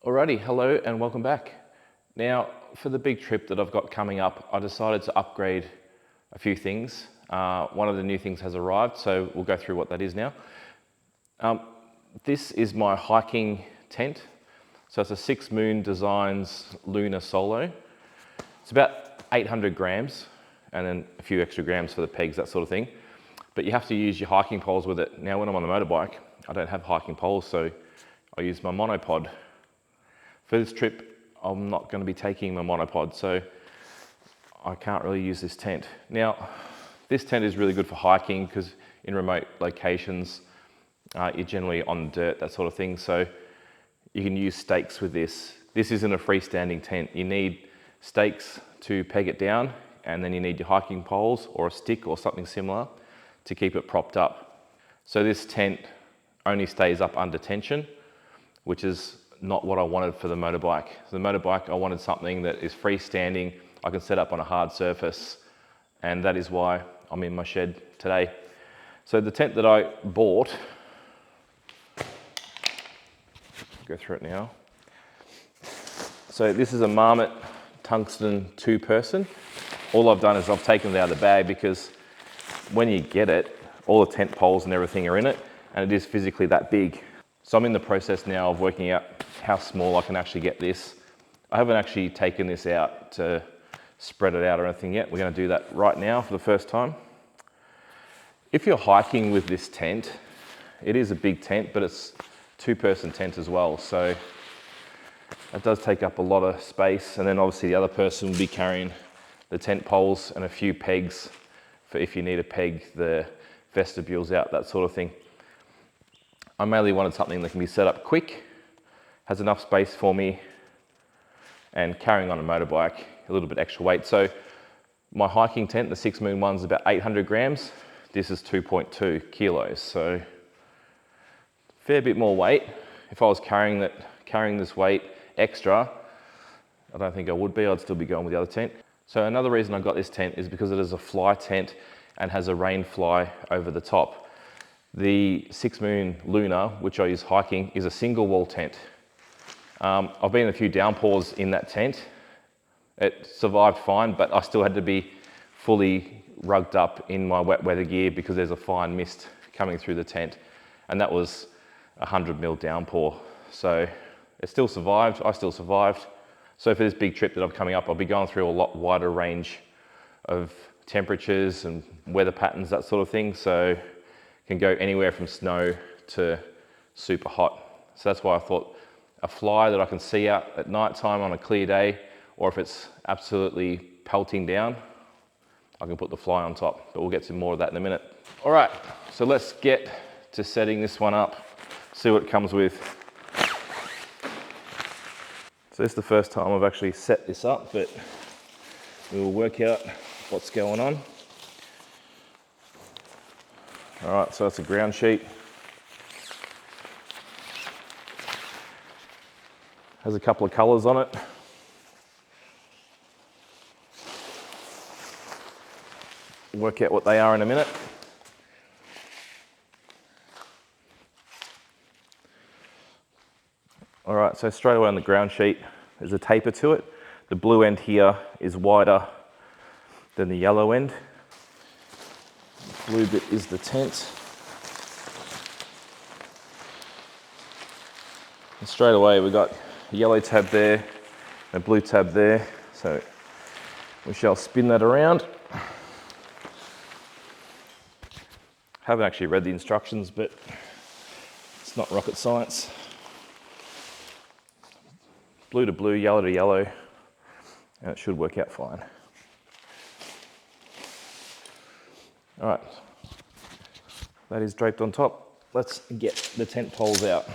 Alrighty, hello and welcome back. Now, for the big trip that I've got coming up, I decided to upgrade a few things. One of the new things has arrived, so we'll go through what that is now. This is my hiking tent. So it's a 6 Moon Designs Lunar Solo. It's about 800 grams and then a few extra grams for the pegs, that sort of thing. But you have to use your hiking poles with it. Now, when I'm on the motorbike, I don't have hiking poles, so I use my monopod. For this trip, I'm not going to be taking my monopod, so I can't really use this tent. Now, this tent is really good for hiking because in remote locations, you're generally on dirt, that sort of thing, so you can use stakes with this. This isn't a freestanding tent. You need stakes to peg it down, and then you need your hiking poles or a stick or something similar to keep it propped up. So this tent only stays up under tension, which is not what I wanted for the motorbike. For the motorbike, I wanted something that is freestanding, I can set up on a hard surface, and that is why I'm in my shed today. So the tent that I bought, go through it now. So this is a Marmot Tungsten 2-person. All I've done is I've taken it out of the bag because when you get it, all the tent poles and everything are in it, and it is physically that big. So I'm in the process now of working out how small I can actually get this. I haven't actually taken this out to spread it out or anything yet. We're going to do that right now for the first time. If you're hiking with this tent, it is a big tent, but it's a 2-person tent as well. So it does take up a lot of space. And then obviously the other person will be carrying the tent poles and a few pegs for if you need to peg the vestibules out, that sort of thing. I mainly wanted something that can be set up quick, has enough space for me, and carrying on a motorbike, a little bit extra weight. So my hiking tent, the 6 Moon one's about 800 grams. This is 2.2 kilos, so fair bit more weight. If I was carrying this weight extra, I don't think I would be, I'd still be going with the other tent. So another reason I got this tent is because it is a fly tent and has a rain fly over the top. The 6 Moon Lunar, which I use hiking, is a single wall tent. I've been in a few downpours in that tent. It survived fine, but I still had to be fully rugged up in my wet weather gear because there's a fine mist coming through the tent. And that was a 100mm downpour. So it still survived, I still survived. So for this big trip that I'm coming up, I'll be going through a lot wider range of temperatures and weather patterns, that sort of thing. So can go anywhere from snow to super hot. So that's why I thought a fly that I can see out at night time on a clear day, or if it's absolutely pelting down, I can put the fly on top, but we'll get to more of that in a minute. All right, so let's get to setting this one up, see what it comes with. So this is the first time I've actually set this up, but we will work out what's going on. All right, so that's a ground sheet. Has a couple of colors on it. Work out what they are in a minute. All right, so straight away on the ground sheet, there's a taper to it. The blue end here is wider than the yellow end. The blue bit is the tent. And straight away we've got a yellow tab there, and a blue tab there. So we shall spin that around. Haven't actually read the instructions, but it's not rocket science. Blue to blue, yellow to yellow, and it should work out fine. All right, that is draped on top. Let's get the tent poles out.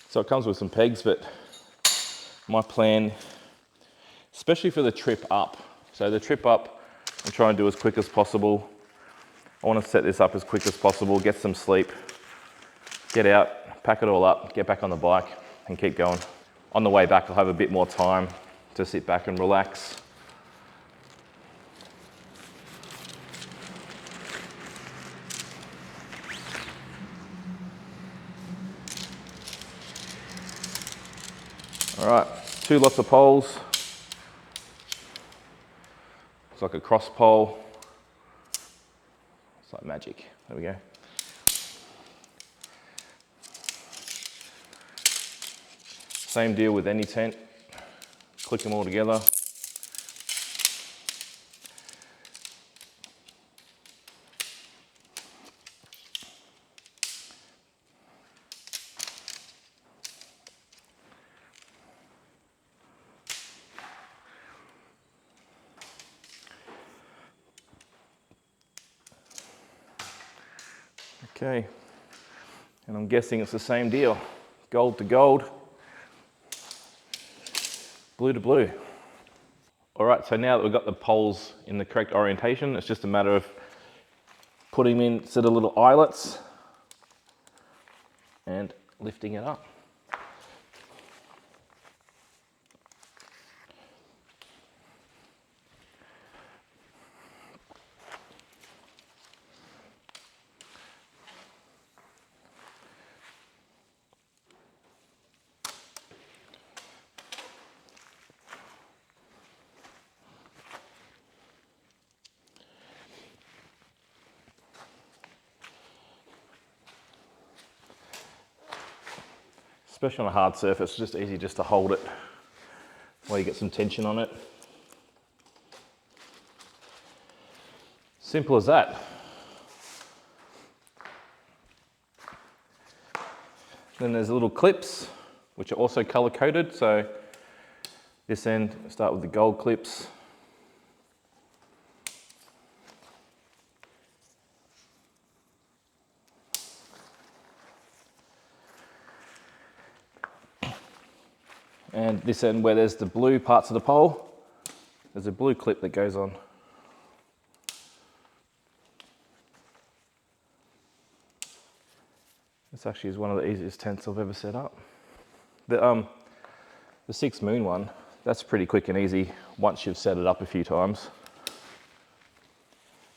So it comes with some pegs, but my plan, especially for the trip up, so the trip up, I'm trying to do as quick as possible. I want to set this up as quick as possible, get some sleep, get out, pack it all up, get back on the bike and keep going. On the way back, I'll have a bit more time to sit back and relax. All right, 2 lots of poles. It's like a cross pole. It's like magic. There we go. Same deal with any tent. Click them all together. Okay, and I'm guessing it's the same deal. Gold to gold, blue to blue. All right, so now that we've got the poles in the correct orientation, it's just a matter of putting them in set of little eyelets and lifting it up. Especially on a hard surface, it's just easy just to hold it while you get some tension on it. Simple as that. Then there's little clips, which are also color coded. So this end, start with the gold clips. And this end where there's the blue parts of the pole, there's a blue clip that goes on. This actually is one of the easiest tents I've ever set up. The 6 Moon one, that's pretty quick and easy once you've set it up a few times.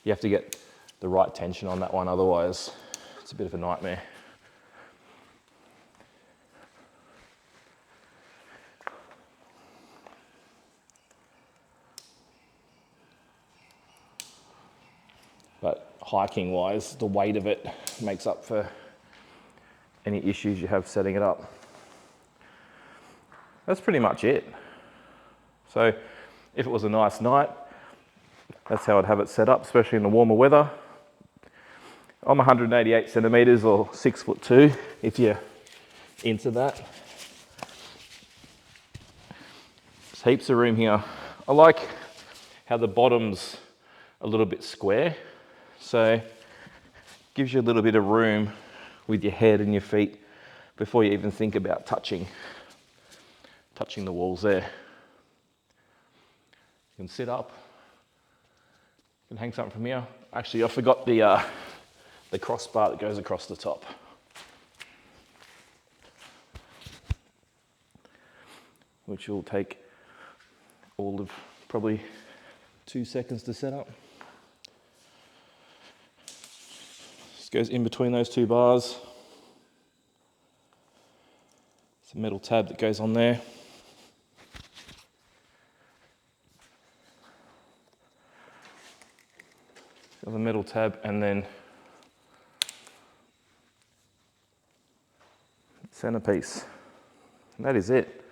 You have to get the right tension on that one, otherwise it's a bit of a nightmare. But hiking wise, the weight of it makes up for any issues you have setting it up. That's pretty much it. So if it was a nice night, that's how I'd have it set up, especially in the warmer weather. I'm 188 centimeters or 6'2", if you're into that. There's heaps of room here. I like how the bottom's a little bit square, so gives you a little bit of room with your head and your feet before you even think about touching the walls there. You can sit up, you can hang something from here. Actually, I forgot the crossbar that goes across the top. Which will take all of probably 2 seconds to set up. Just goes in between those 2 bars. It's a metal tab that goes on there. Got the metal tab and then centerpiece. And that is it.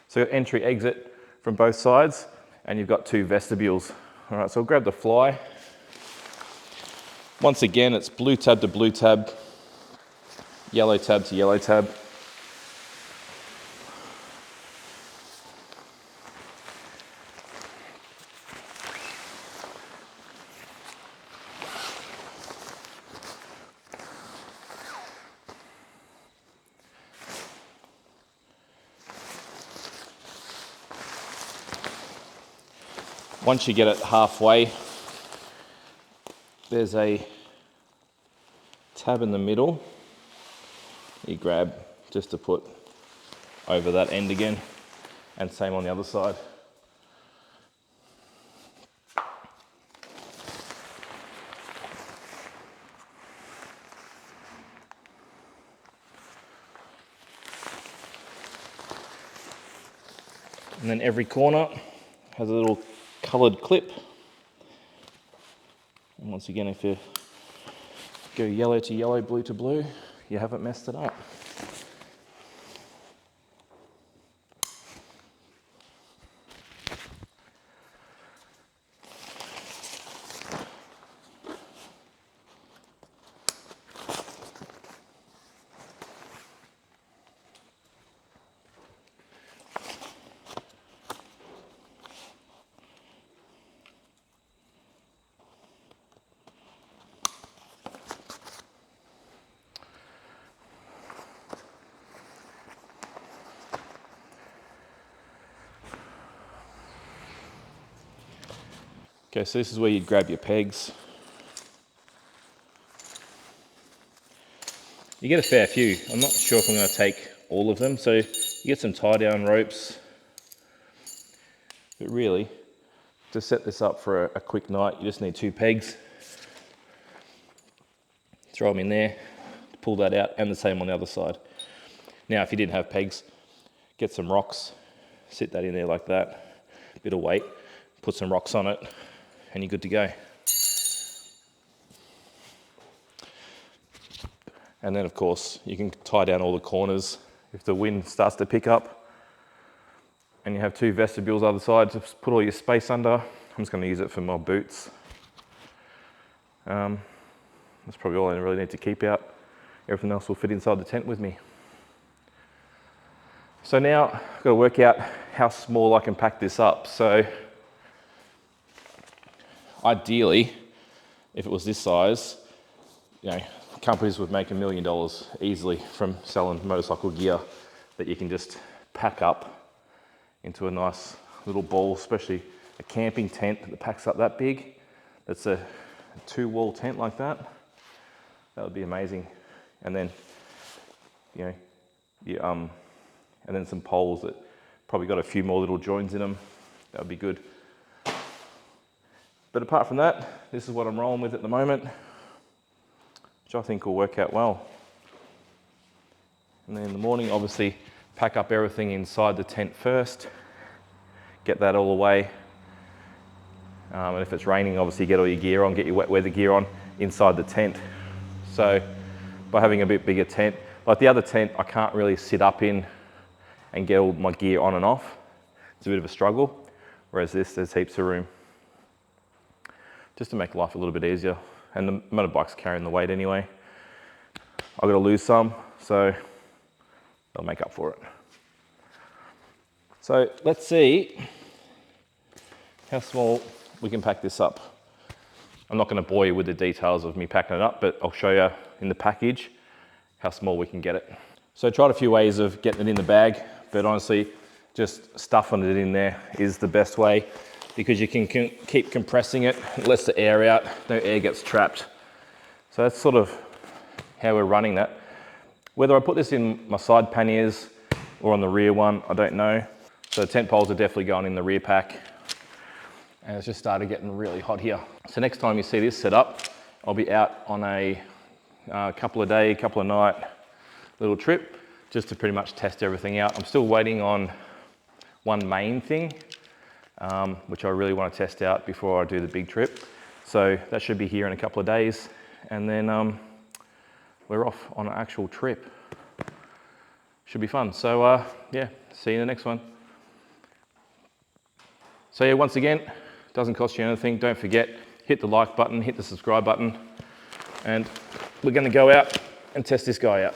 So your entry exit from both sides, and you've got 2 vestibules. All right, so I'll grab the fly. Once again, it's blue tab to blue tab, yellow tab to yellow tab. Once you get it halfway, there's a tab in the middle you grab just to put over that end again, and same on the other side. And then every corner has a little coloured clip. And once again, if you go yellow to yellow, blue to blue, you haven't messed it up. Okay, so this is where you grab your pegs. You get a fair few. I'm not sure if I'm going to take all of them. So you get some tie down ropes. But really, to set this up for a quick night, you just need 2 pegs. Throw them in there, pull that out, and the same on the other side. Now, if you didn't have pegs, get some rocks, sit that in there like that, bit of weight, put some rocks on it, and you're good to go. And then of course, you can tie down all the corners. If the wind starts to pick up and you have 2 vestibules either side to put all your space under, I'm just going to use it for my boots. That's probably all I really need to keep out. Everything else will fit inside the tent with me. So now I've got to work out how small I can pack this up. So ideally, if it was this size, you know, companies would make $1 million easily from selling motorcycle gear that you can just pack up into a nice little ball, especially a camping tent that packs up that big. That's a 2-wall tent like that. That would be amazing. And then, you know, and then some poles that probably got a few more little joins in them. That would be good. But apart from that, this is what I'm rolling with at the moment, which I think will work out well. And then in the morning, obviously, pack up everything inside the tent first, get that all away. And if it's raining, obviously get all your gear on, get your wet weather gear on inside the tent. So by having a bit bigger tent, like the other tent, I can't really sit up in and get all my gear on and off. It's a bit of a struggle, whereas this, there's heaps of room. Just to make life a little bit easier. And the motorbike's carrying the weight anyway. I've got to lose some, so I'll make up for it. So let's see how small we can pack this up. I'm not going to bore you with the details of me packing it up, but I'll show you in the package how small we can get it. So I tried a few ways of getting it in the bag, but honestly, just stuffing it in there is the best way, because you can keep compressing it, it lets the air out, no air gets trapped. So that's sort of how we're running that. Whether I put this in my side panniers or on the rear one, I don't know. So the tent poles are definitely going in the rear pack. And it's just started getting really hot here. So next time you see this set up, I'll be out on a couple of night little trip, just to pretty much test everything out. I'm still waiting on one main thing, which I really want to test out before I do the big trip. So that should be here in a couple of days. And then we're off on an actual trip. Should be fun. So yeah, see you in the next one. So yeah, once again, doesn't cost you anything. Don't forget, hit the like button, hit the subscribe button, and we're going to go out and test this guy out.